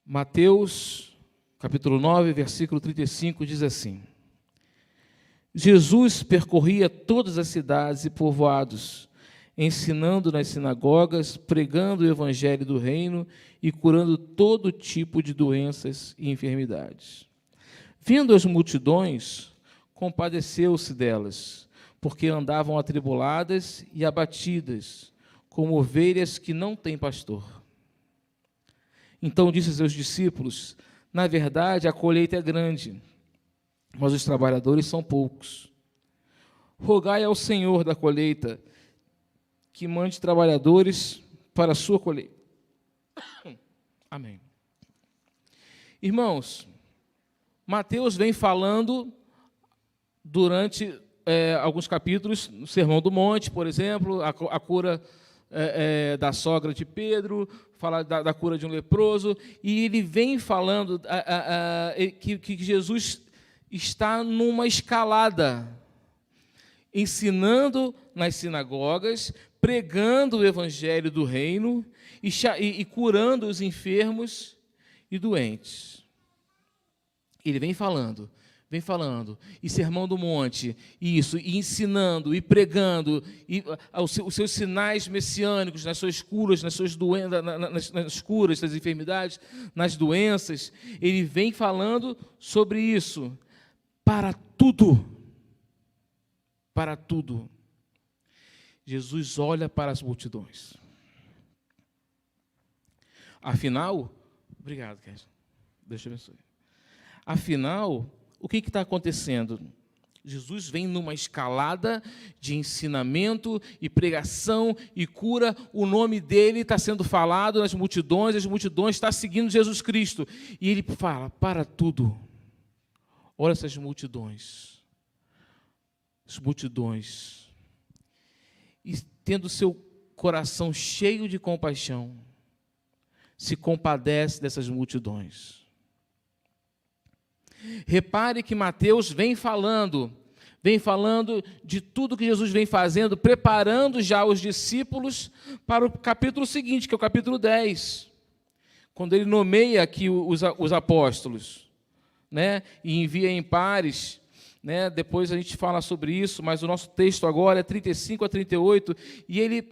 Mateus, capítulo 9, versículo 35, diz assim: Jesus percorria todas as cidades e povoados, ensinando nas sinagogas, pregando o evangelho do reino e curando todo tipo de doenças e enfermidades. Vindo as multidões, compadeceu-se delas, porque andavam atribuladas e abatidas, como ovelhas que não têm pastor. Então disse aos seus discípulos: na verdade, a colheita é grande, mas os trabalhadores são poucos. Rogai ao Senhor da colheita que mande trabalhadores para a sua colheita. Amém. Irmãos, Mateus vem falando durante alguns capítulos, no Sermão do Monte, por exemplo, a cura da sogra de Pedro, fala da cura de um leproso, e ele vem falando que Jesus está numa escalada, ensinando nas sinagogas, pregando o evangelho do reino e curando os enfermos e doentes. Ele vem falando, e Sermão do Monte, isso, e ensinando, e pregando, e os seus sinais messiânicos nas suas curas, nas suas doenças, nas curas das enfermidades, nas doenças. Ele vem falando sobre isso, para tudo. Para tudo. Jesus olha para as multidões. Afinal, obrigado, Kézia. Deus te abençoe. Afinal, o que está acontecendo? Jesus vem numa escalada de ensinamento e pregação e cura. O nome dele está sendo falado nas multidões, as multidões estão seguindo Jesus Cristo. E ele fala, para tudo. Olha essas multidões. As multidões. E tendo seu coração cheio de compaixão, se compadece dessas multidões. Repare que Mateus vem falando de tudo que Jesus vem fazendo, preparando já os discípulos para o capítulo seguinte, que é o capítulo 10, quando ele nomeia aqui os apóstolos, né, e envia em pares, né, depois a gente fala sobre isso, mas o nosso texto agora é 35 a 38, e ele,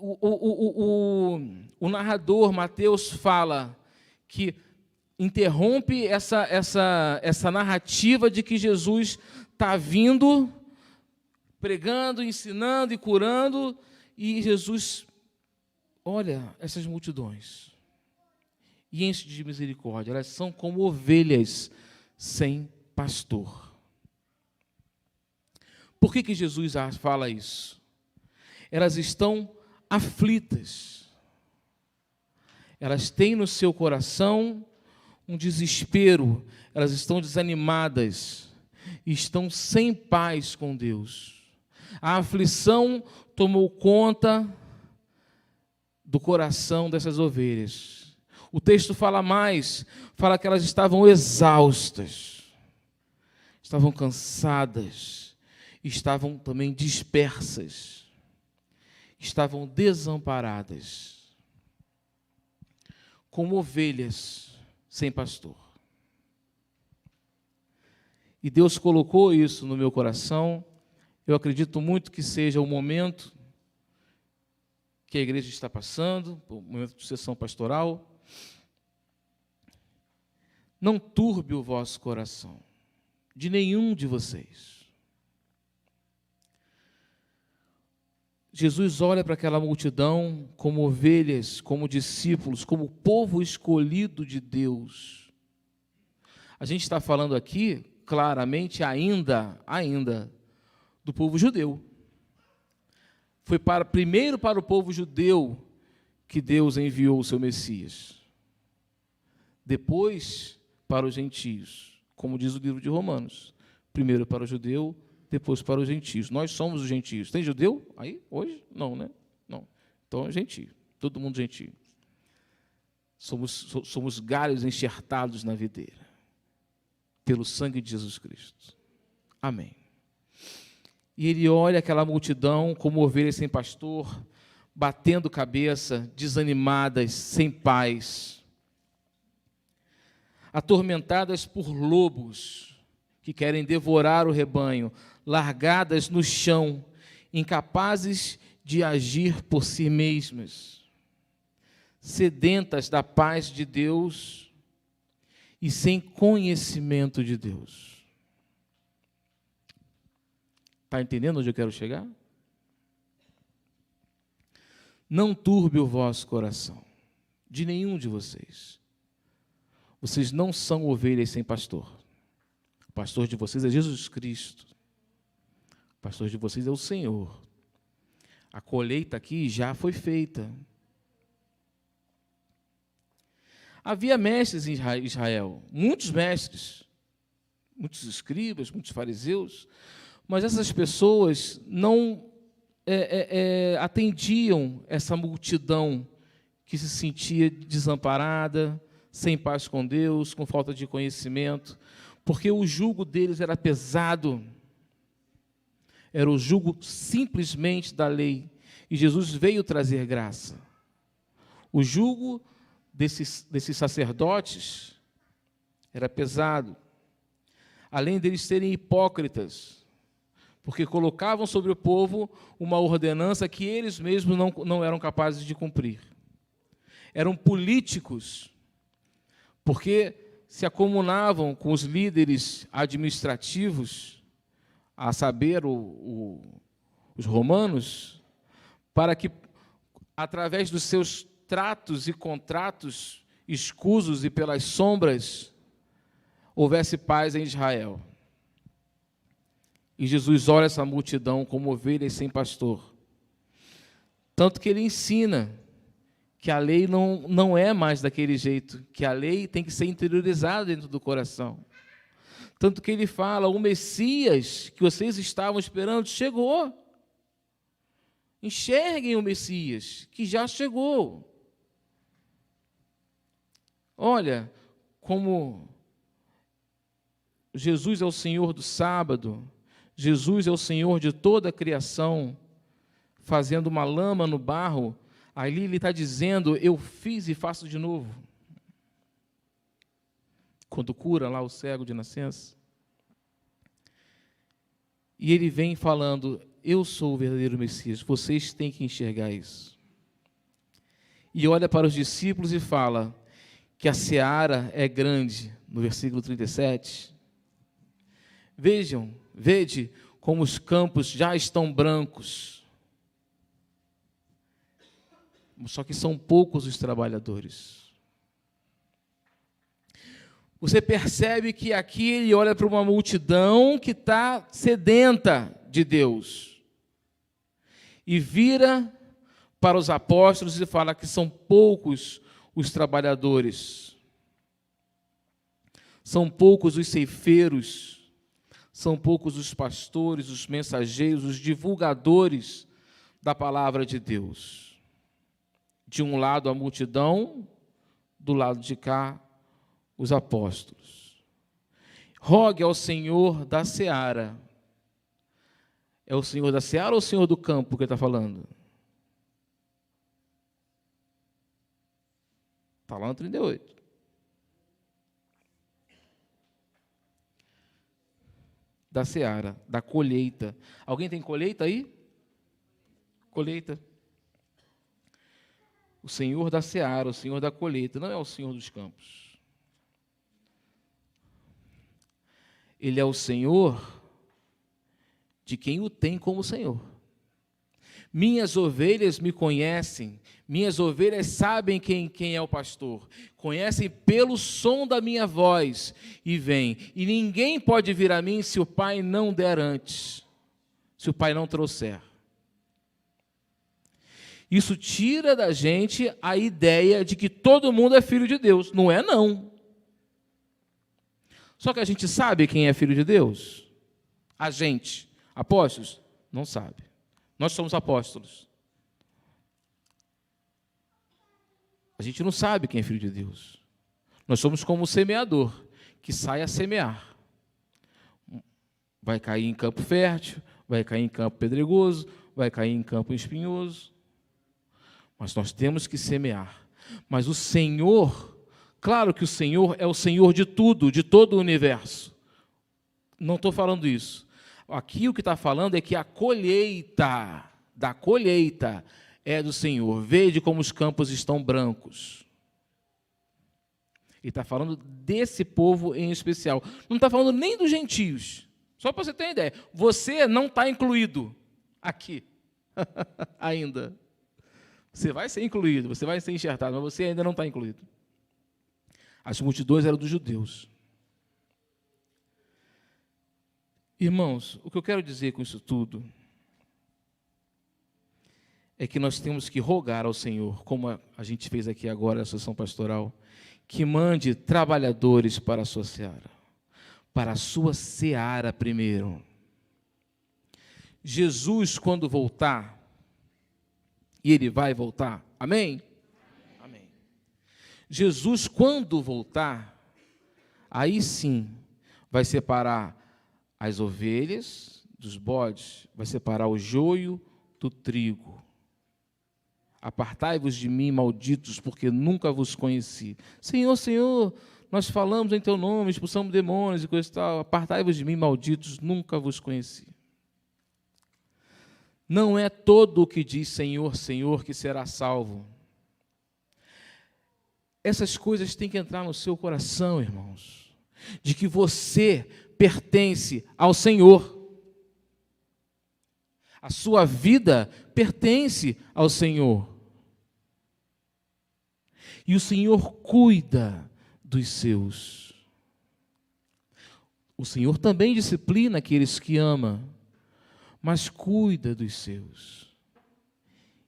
o narrador Mateus fala que interrompe essa narrativa de que Jesus está vindo, pregando, ensinando e curando, e Jesus olha essas multidões e enche de misericórdia. Elas são como ovelhas sem pastor. Por que Jesus fala isso? Elas estão aflitas. Elas têm no seu coração um desespero, elas estão desanimadas, estão sem paz com Deus. A aflição tomou conta do coração dessas ovelhas. O texto fala mais, fala que elas estavam exaustas, estavam cansadas, estavam também dispersas, estavam desamparadas, como ovelhas sem pastor. E Deus colocou isso no meu coração. Eu acredito muito que seja o momento que a igreja está passando, o momento de sessão pastoral. Não turbe o vosso coração, de nenhum de vocês. Jesus olha para aquela multidão como ovelhas, como discípulos, como povo escolhido de Deus. A gente está falando aqui, claramente, ainda, do povo judeu. Foi primeiro para o povo judeu que Deus enviou o seu Messias. Depois para os gentios, como diz o livro de Romanos. Primeiro para o judeu, depois para os gentios. Nós somos os gentios. Tem judeu aí hoje? Não, né? Não. Então é gentio. Todo mundo gentio. Somos galhos enxertados na videira. Pelo sangue de Jesus Cristo. Amém. E ele olha aquela multidão como ovelhas sem pastor, batendo cabeça, desanimadas, sem paz. atormentadas por lobos que querem devorar o rebanho, largadas no chão, incapazes de agir por si mesmas, sedentas da paz de Deus e sem conhecimento de Deus. Está entendendo onde eu quero chegar? Não turbe o vosso coração, de nenhum de vocês. Vocês não são ovelhas sem pastor. O pastor de vocês é Jesus Cristo. O pastor de vocês é o Senhor. A colheita aqui já foi feita. Havia mestres em Israel, muitos mestres, muitos escribas, muitos fariseus, mas essas pessoas não atendiam essa multidão que se sentia desamparada, sem paz com Deus, com falta de conhecimento, porque o jugo deles era pesado, era o jugo simplesmente da lei, e Jesus veio trazer graça. O jugo desses sacerdotes era pesado, além deles serem hipócritas, porque colocavam sobre o povo uma ordenança que eles mesmos não eram capazes de cumprir. Eram políticos, porque se acomunavam com os líderes administrativos, a saber, os romanos, para que, através dos seus tratos e contratos escusos e pelas sombras, houvesse paz em Israel. E Jesus olha essa multidão como ovelhas sem pastor. Tanto que ele ensina que a lei não é mais daquele jeito, que a lei tem que ser interiorizada dentro do coração. Tanto que ele fala, o Messias que vocês estavam esperando chegou. Enxerguem o Messias, que já chegou. Olha, como Jesus é o Senhor do sábado, Jesus é o Senhor de toda a criação, fazendo uma lama no barro, ali ele está dizendo, eu fiz e faço de novo. Quando cura lá o cego de nascença. E ele vem falando, eu sou o verdadeiro Messias, vocês têm que enxergar isso. E olha para os discípulos e fala que a seara é grande, no versículo 37. Vede como os campos já estão brancos. Só que são poucos os trabalhadores. Você percebe que aqui ele olha para uma multidão que está sedenta de Deus. E vira para os apóstolos e fala que são poucos os trabalhadores. São poucos os ceifeiros. São poucos os pastores, os mensageiros, os divulgadores da palavra de Deus. De um lado a multidão, do lado de cá os apóstolos. Rogue ao Senhor da seara. É o Senhor da seara ou o Senhor do campo que ele está falando? Está lá no 38. Da seara, da colheita. Alguém tem colheita aí? Colheita. O Senhor da seara, o Senhor da colheita, não é o Senhor dos campos. Ele é o Senhor de quem o tem como Senhor. Minhas ovelhas me conhecem, minhas ovelhas sabem quem é o pastor, conhecem pelo som da minha voz e vêm. E ninguém pode vir a mim se o Pai não der antes, se o Pai não trouxer. Isso tira da gente a ideia de que todo mundo é filho de Deus. Não é, não. Só que a gente sabe quem é filho de Deus? A gente, apóstolos, não sabe. Nós somos apóstolos. A gente não sabe quem é filho de Deus. Nós somos como o semeador, que sai a semear. Vai cair em campo fértil, vai cair em campo pedregoso, vai cair em campo espinhoso. Mas nós temos que semear. Mas o Senhor Claro que o Senhor é o Senhor de tudo, de todo o universo. Não estou falando isso. Aqui o que está falando é que a colheita, da colheita, é do Senhor. Vede como os campos estão brancos. Ele está falando desse povo em especial. Não está falando nem dos gentios. Só para você ter uma ideia. Você não está incluído aqui ainda. Você vai ser incluído, você vai ser enxertado, mas você ainda não está incluído. As multidões eram dos judeus. Irmãos, o que eu quero dizer com isso tudo é que nós temos que rogar ao Senhor, como a gente fez aqui agora na sessão pastoral, que mande trabalhadores para a sua seara, para a sua seara primeiro. Jesus, quando voltar, e Ele vai voltar, amém? Amém. Jesus, quando voltar, aí sim, vai separar as ovelhas dos bodes, vai separar o joio do trigo. Apartai-vos de mim, malditos, porque nunca vos conheci. Senhor, Senhor, nós falamos em teu nome, expulsamos demônios e coisa e tal. Apartai-vos de mim, malditos, nunca vos conheci. Não é todo o que diz Senhor, Senhor, que será salvo. Essas coisas têm que entrar no seu coração, irmãos, de que você pertence ao Senhor. A sua vida pertence ao Senhor. E o Senhor cuida dos seus. O Senhor também disciplina aqueles que ama, mas cuida dos seus.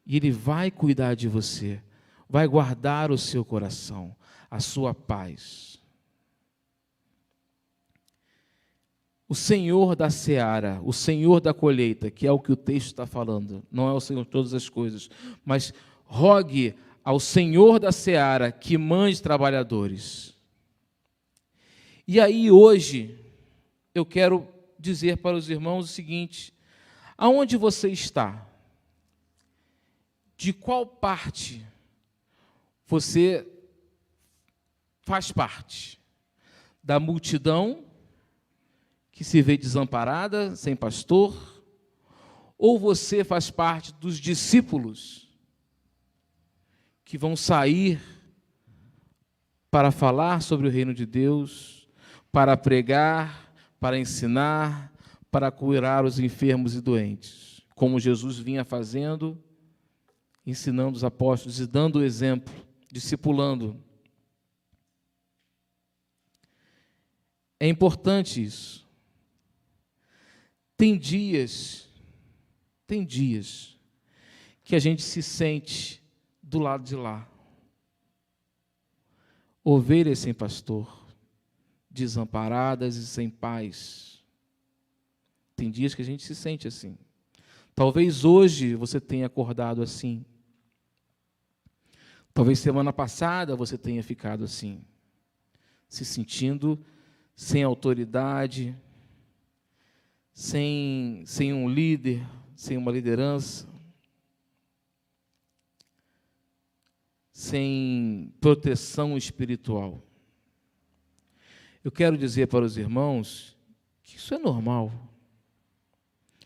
E Ele vai cuidar de você, vai guardar o seu coração, a sua paz. O Senhor da seara, o Senhor da colheita, que é o que o texto está falando, não é o Senhor de todas as coisas, mas rogue ao Senhor da seara que mande trabalhadores. E aí hoje, eu quero dizer para os irmãos o seguinte: aonde você está? De qual parte você faz parte? Da multidão que se vê desamparada, sem pastor? Ou você faz parte dos discípulos que vão sair para falar sobre o reino de Deus, para pregar, para ensinar, para curar os enfermos e doentes, como Jesus vinha fazendo, ensinando os apóstolos e dando o exemplo, discipulando. É importante isso. Tem dias que a gente se sente do lado de lá. Ovelhas sem pastor, desamparadas e sem paz. Tem dias que a gente se sente assim. Talvez hoje você tenha acordado assim. Talvez semana passada você tenha ficado assim, se sentindo sem autoridade, sem um líder, sem uma liderança, sem proteção espiritual. Eu quero dizer para os irmãos que isso é normal.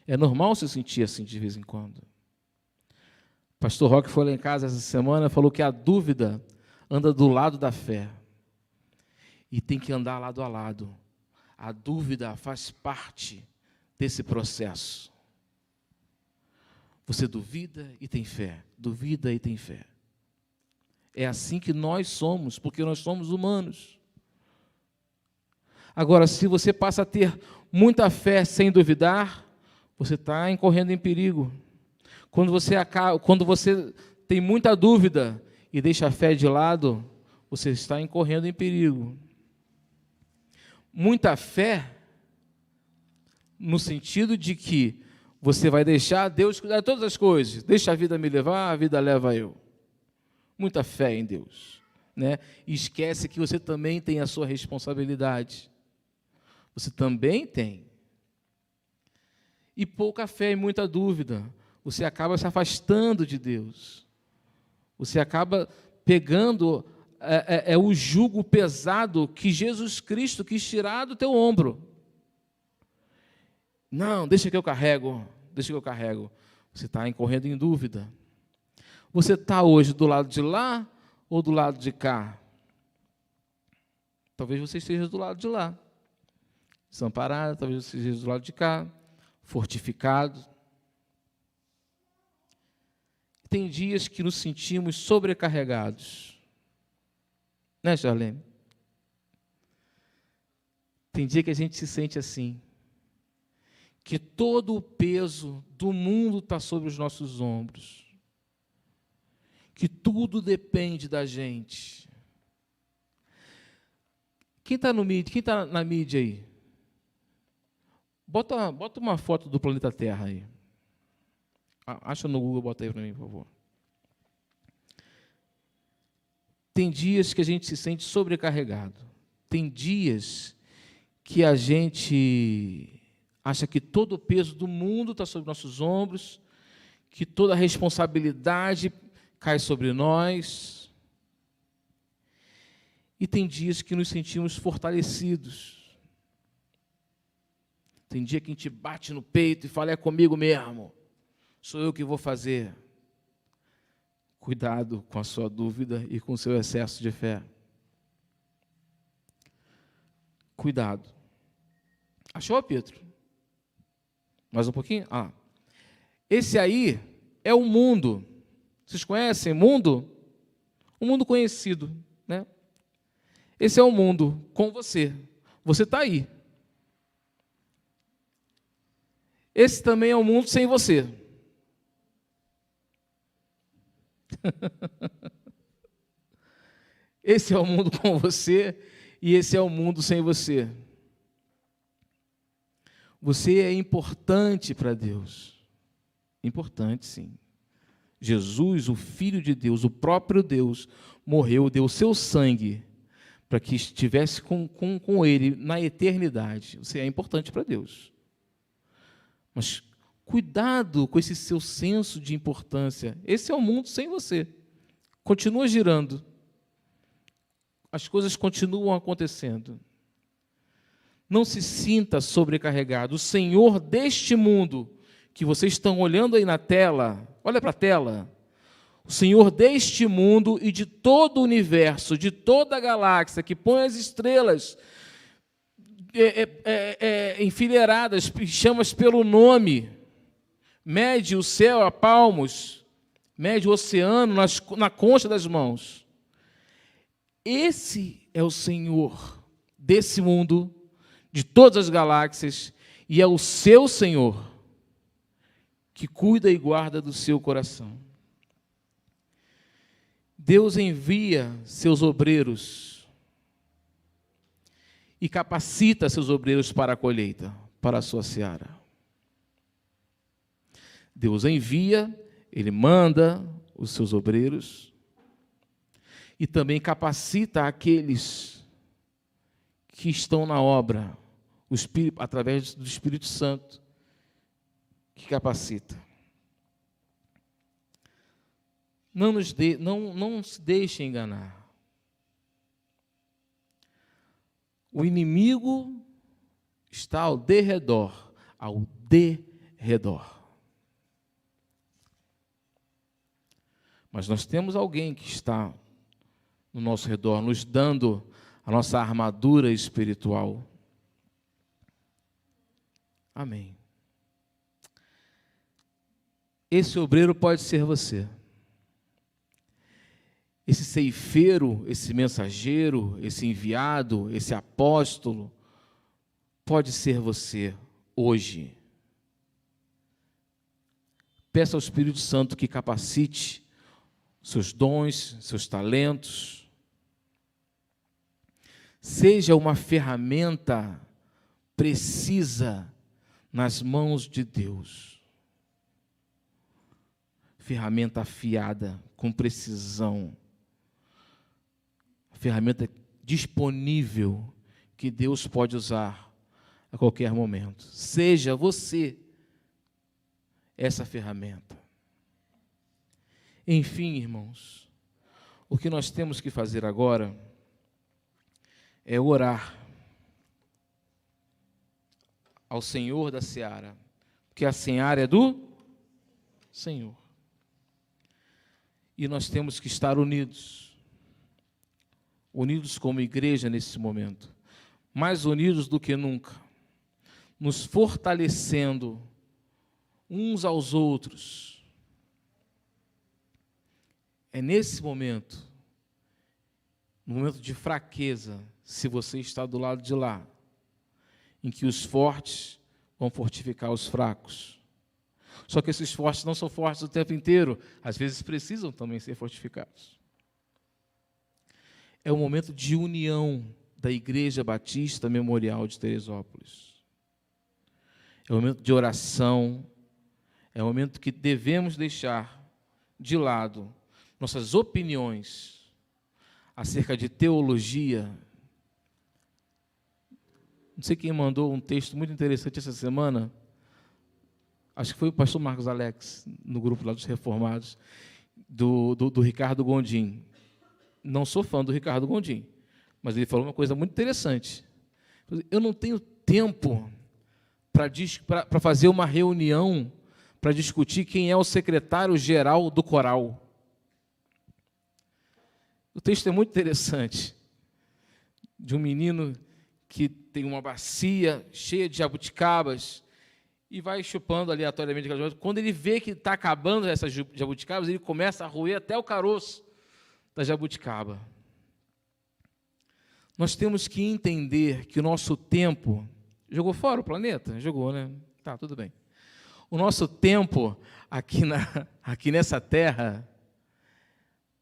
É normal se sentir assim de vez em quando. Pastor Roque foi lá em casa essa semana e falou que a dúvida anda do lado da fé. E tem que andar lado a lado. A dúvida faz parte desse processo. Você duvida e tem fé. Duvida e tem fé. É assim que nós somos, porque nós somos humanos. Agora, se você passa a ter muita fé sem duvidar, você está incorrendo em perigo. Quando você tem muita dúvida e deixa a fé de lado, você está incorrendo em perigo. Muita fé, no sentido de que você vai deixar Deus cuidar de todas as coisas. Deixa a vida me levar, a vida leva eu. Muita fé em Deus, né? E esquece que você também tem a sua responsabilidade. Você também tem. E pouca fé e muita dúvida. Você acaba se afastando de Deus. Você acaba pegando é o jugo pesado que Jesus Cristo quis tirar do teu ombro. Não, deixa que eu carrego, deixa que eu carrego. Você está incorrendo em dúvida. Você está hoje do lado de lá ou do lado de cá? Talvez você esteja do lado de lá, desamparado, talvez você esteja do lado de cá, fortificado. Tem dias que nos sentimos sobrecarregados. Né, Charlene? Tem dia que a gente se sente assim, que todo o peso do mundo está sobre os nossos ombros, que tudo depende da gente. Quem está no mídia? Quem está na mídia aí? Bota uma foto do planeta Terra aí. Acha no Google, bota aí para mim, por favor. Tem dias que a gente se sente sobrecarregado. Tem dias que a gente acha que todo o peso do mundo está sobre nossos ombros, que toda a responsabilidade cai sobre nós. E tem dias que nos sentimos fortalecidos. Tem dia que a gente bate no peito e fala, é comigo mesmo, sou eu que vou fazer. Cuidado com a sua dúvida e com o seu excesso de fé. Cuidado. Achou, Pedro? Mais um pouquinho? Esse aí é o mundo. Vocês conhecem mundo? Um mundo conhecido, né? Esse é o mundo com você. Você está aí. Esse também é o mundo sem você. Esse é o mundo com você e esse é o mundo sem você. Você é importante para Deus. Importante, sim. Jesus, o Filho de Deus, o próprio Deus, morreu, deu o seu sangue para que estivesse com Ele na eternidade. Você é importante para Deus. Mas cuidado com esse seu senso de importância. Esse é o mundo sem você. Continua girando. As coisas continuam acontecendo. Não se sinta sobrecarregado. O Senhor deste mundo, que vocês estão olhando aí na tela, olha para a tela. O Senhor deste mundo e de todo o universo, de toda a galáxia, que põe as estrelas enfileiradas, chama-as pelo nome, mede o céu a palmos, mede o oceano na concha das mãos. Esse é o Senhor desse mundo, de todas as galáxias, e é o seu Senhor que cuida e guarda do seu coração. Deus envia seus obreiros e capacita seus obreiros para a colheita, para a sua seara. Deus envia, Ele manda os seus obreiros e também capacita aqueles que estão na obra, através do Espírito Santo, que capacita. Não se deixe enganar. O inimigo está ao derredor, Mas nós temos alguém que está no nosso redor, nos dando a nossa armadura espiritual. Amém. Esse obreiro pode ser você. Esse ceifeiro, esse mensageiro, esse enviado, esse apóstolo, pode ser você hoje. Peça ao Espírito Santo que capacite seus dons, seus talentos. Seja uma ferramenta precisa nas mãos de Deus. Ferramenta afiada, com precisão. Ferramenta disponível que Deus pode usar a qualquer momento. Seja você essa ferramenta. Enfim, irmãos, O que nós temos que fazer agora é orar ao Senhor da seara, porque a seara é do Senhor. E nós temos que estar unidos como igreja nesse momento, mais unidos do que nunca, nos fortalecendo uns aos outros. É nesse momento, no momento de fraqueza, se você está do lado de lá, em que os fortes vão fortificar os fracos. Só que esses fortes não são fortes o tempo inteiro, às vezes precisam também ser fortificados. É o momento de união da Igreja Batista Memorial de Teresópolis. É o momento de oração, é o momento que devemos deixar de lado nossas opiniões acerca de teologia. Não sei quem mandou um texto muito interessante essa semana, acho que foi o pastor Marcos Alex, no grupo lá dos Reformados, do Ricardo Gondim. Não sou fã do Ricardo Gondim, mas ele falou uma coisa muito interessante. Eu não tenho tempo para fazer uma reunião para discutir quem é o secretário-geral do coral. O texto é muito interessante, de um menino que tem uma bacia cheia de jabuticabas e vai chupando aleatoriamente. Quando ele vê que está acabando essas jabuticabas, ele começa a roer até o caroço da jabuticaba. Nós temos que entender que o nosso tempo... Jogou fora o planeta? Jogou, né? Tá, tudo bem. O nosso tempo aqui nessa terra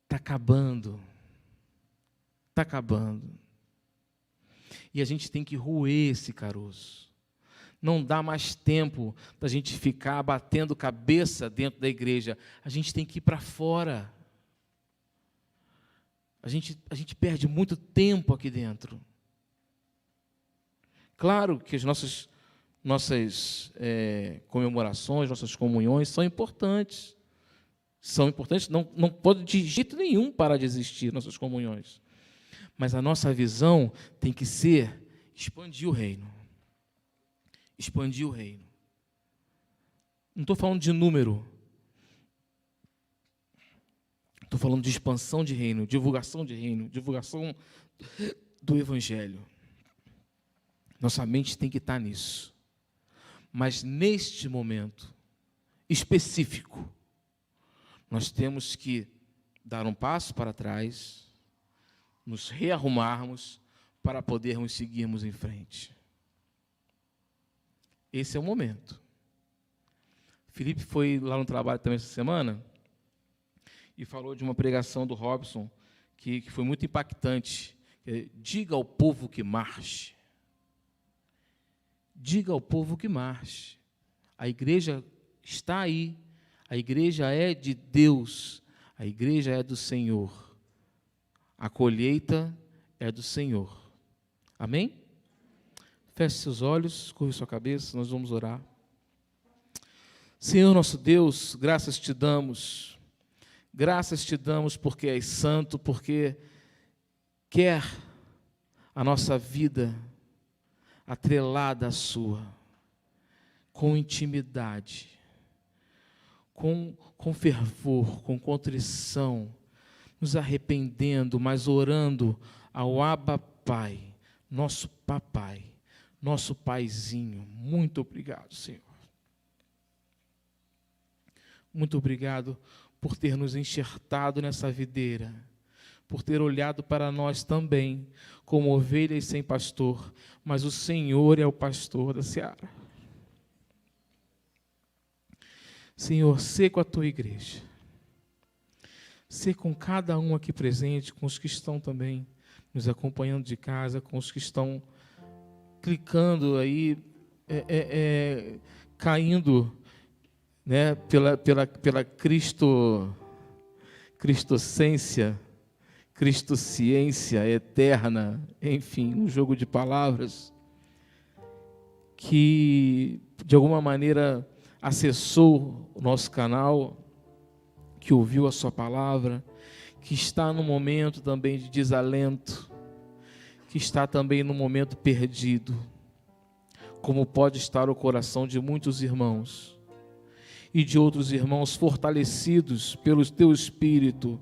está acabando. Está acabando. E a gente tem que roer esse caroço. Não dá mais tempo da gente ficar batendo cabeça dentro da igreja. A gente tem que ir para fora. A gente perde muito tempo aqui dentro. Claro que as nossas comemorações, nossas comunhões são importantes. São importantes, não pode de jeito nenhum parar de existir nossas comunhões. Mas a nossa visão tem que ser expandir o reino. Expandir o reino. Não estou falando de número. Estou falando de expansão de reino, divulgação de reino, divulgação do Evangelho. Nossa mente tem que estar nisso. Mas neste momento específico, nós temos que dar um passo para trás, nos rearrumarmos para podermos seguirmos em frente. Esse é o momento. Felipe foi lá no trabalho também essa semana e falou de uma pregação do Robson que foi muito impactante. Diga ao povo que marche. Diga ao povo que marche. A igreja está aí. A igreja é de Deus. A igreja é do Senhor. A colheita é do Senhor. Amém? Feche seus olhos, curve sua cabeça, nós vamos orar. Senhor nosso Deus, graças te damos. Graças te damos porque és santo, porque quer a nossa vida atrelada à sua, com intimidade, com fervor, com contrição, nos arrependendo, mas orando ao Abba Pai, nosso papai, nosso paizinho. Muito obrigado, Senhor. Muito obrigado por ter nos enxertado nessa videira, por ter olhado para nós também, como ovelhas sem pastor, mas o Senhor é o pastor da seara. Senhor, sê com a tua igreja, sê com cada um aqui presente, com os que estão também nos acompanhando de casa, com os que estão clicando aí, caindo, né, pela cristocência, cristociência eterna, enfim, um jogo de palavras, que de alguma maneira acessou o nosso canal, que ouviu a sua palavra, que está no momento também de desalento, que está também no momento perdido, como pode estar o coração de muitos irmãos e de outros irmãos fortalecidos pelo teu Espírito,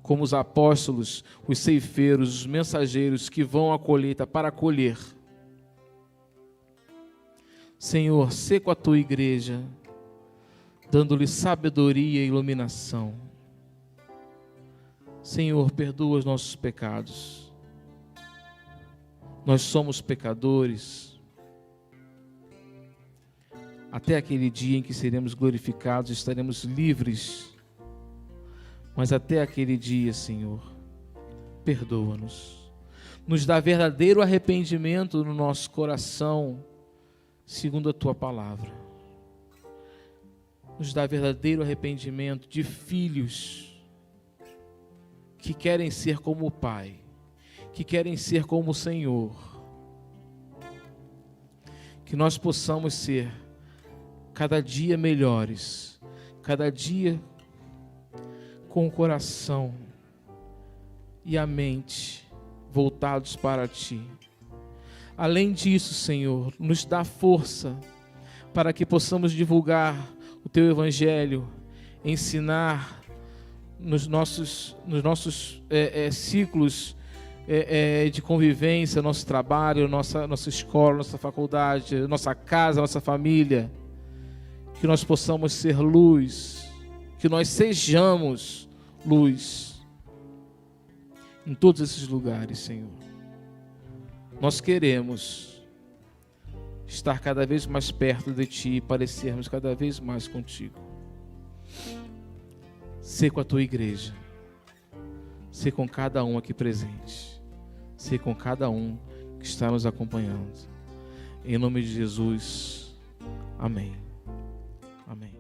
como os apóstolos, os ceifeiros, os mensageiros que vão à colheita para colher. Senhor, sê com a tua igreja, dando-lhe sabedoria e iluminação. Senhor, perdoa os nossos pecados. Nós somos pecadores. Até aquele dia em que seremos glorificados, estaremos livres. Mas até aquele dia, Senhor, perdoa-nos. Nos dá verdadeiro arrependimento no nosso coração, segundo a tua palavra. Nos dá verdadeiro arrependimento de filhos que querem ser como o Pai, que querem ser como o Senhor. Que nós possamos ser cada dia melhores, cada dia com o coração e a mente voltados para Ti. Além disso, Senhor, nos dá força para que possamos divulgar o Teu Evangelho, ensinar nos nossos ciclos de convivência, nosso trabalho, nossa escola, nossa faculdade, nossa casa, nossa família, que nós possamos ser luz, que nós sejamos luz em todos esses lugares, Senhor. Nós queremos estar cada vez mais perto de Ti e parecermos cada vez mais contigo. Sê com a Tua igreja, sê com cada um aqui presente, sê com cada um que está nos acompanhando. Em nome de Jesus, amém. Amém.